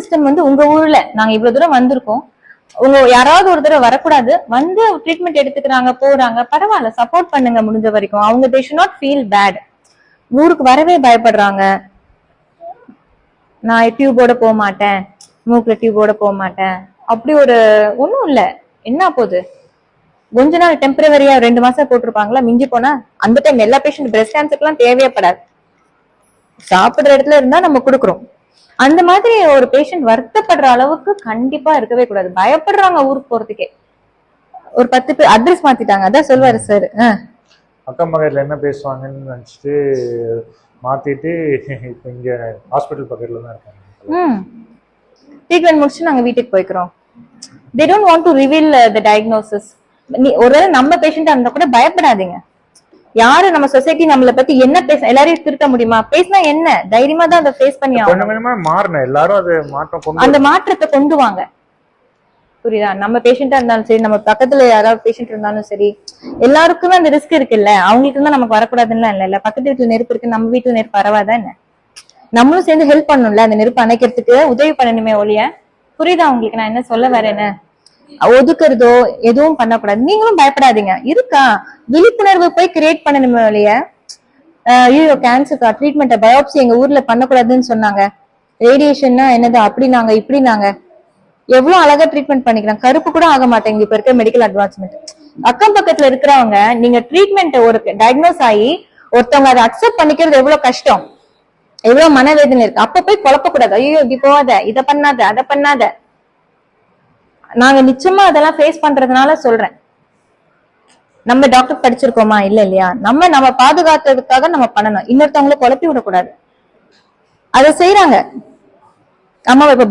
System வந்து உங்க ஊர்ல நாங்க இவ்வளவு தூரம் வந்திருக்கோம், உங்க யாராவது ஒரு தடவை வரக்கூடாது, வந்து ட்ரீட்மெண்ட் எடுத்துக்கிறாங்க போறாங்க, பரவாயில்ல, சப்போர்ட் பண்ணுங்க முடிஞ்ச வரைக்கும். அவங்க they should not feel bad. ஊருக்கு வரவே பயப்படுறாங்க. நான் டியூபோட போக மாட்டேன், மூக்குல டியூபோட போக மாட்டேன், அப்படி ஒரு ஒண்ணும் இல்ல. என்ன போகுது, கொஞ்ச நாள் டெம்பரவரியா 2 மாசம் போட்டிருப்பாங்களா, மிஞ்சி போனா. அந்த டைம் எல்லா பேஷண்ட் பிரஸ்ட் கேன்சருக்குலாம் தேவையப்படாது, சாப்பிடுற இடத்துல இருந்தா நம்ம கொடுக்குறோம். அந்த மாதிரி ஒரு பேஷண்ட் வருத்தப்படுற அளவுக்கு கண்டிப்பா இருக்கவே கூடாது. பயப்படுறாங்க ஊருக்கு போறதுக்கே. ஒரு 10 பேர் அட்ரஸ் மாத்திட்டாங்க, அதான் சொல்வாரு சார். அக்கம் பக்கத்துல என்ன பேசுவாங்கன்னு நினைச்சிட்டு மாத்திட்டு இப்ப இங்க ஹாஸ்பிட்டல் பக்கத்துல தான் இருக்காங்க. ட்ரீட்மெண்ட் முடிச்சு நாங்க வீட்டுக்கு போய்க்கிறோம். they don't want to reveal the diagnosis. ஒருவேளை நம்ம பேஷண்டா இருந்தா கூட பயப்படாதீங்க. யாரு நம்ம சொசைட்டி நம்மளை பத்தி என்ன பேச, எல்லாரையும் திருத்த முடியுமா? பேசினா என்ன, தைரியமா தான் அதை ஃபேஸ் பண்ணி மாறணும். எல்லாரும் அது மாற்றம், அந்த மாற்றத்தை கொண்டு வாங்க. புரியுதா? நம்ம பேஷண்டா இருந்தாலும் சரி, நம்ம பக்கத்துல யாராவது பேஷண்ட் இருந்தாலும் சரி, எல்லாருக்குமே அந்த ரிஸ்க் இருக்குல்ல. அவங்களுக்கு தான் நமக்கு வரக்கூடாதுன்னு இல்ல. பக்கத்து வீட்டுல நெருப்பு இருக்கு, நம்ம வீட்டுல நெருப்பு வரவாதா என்ன? நம்மளும் சேர்ந்து ஹெல்ப் பண்ணணும்ல, அந்த நெருப்பு அணைக்கிறதுக்கு உதவி பண்ணணுமே ஒழிய. புரியுதா உங்களுக்கு நான் என்ன சொல்ல வரேன்னு? ஒதுக்குறதோ எதுவும் பண்ணக்கூடாது. நீங்களும் பயப்படாதீங்க. இருக்கா விழிப்புணர்வு போய் கிரியேட் பண்ணணுமே ஒழிய, ஐயோ கேன்சர் ட்ரீட்மெண்ட் பயோப்சி எங்க ஊர்ல பண்ணக்கூடாதுன்னு சொன்னாங்க, ரேடியேஷன்னா என்னது அப்படின்னாங்க இப்படின்னாங்க. எவ்வளவு அழகா ட்ரீட்மெண்ட் பண்ணிக்கிறாங்க, கருப்பு கூட ஆக மாட்டேங்குது இப்ப இருக்க மெடிக்கல் அட்வான்ஸ்மெண்ட். அக்கம் பக்கத்துல இருக்கிறவங்க, நீங்க ட்ரீட்மெண்ட் ஒரு டயக்னோஸ் ஆகி ஒருத்தவங்க அதை அக்செப்ட் பண்ணிக்கிறது எவ்வளவு கஷ்டம், எவ்வளவு மனவேதனை இருக்கு. அப்ப போய் குழப்பக்கூடாது, ஐயோ இப்படி போகாத, இதை பண்ணாத, அதை பண்ணாத. நாங்க நிச்சயமா அதெல்லாம் ஃபேஸ் பண்றதுனால சொல்றேன். நம்ம டாக்டர் படிச்சிருக்கோமா? இல்ல இல்லையா? நம்ம பாதுகாத்ததுக்காக நம்ம பண்ணணும். இன்னொருத்தவங்களை குழப்பி விடக்கூடாது. அதை செய்யறாங்க. அம்மா இப்ப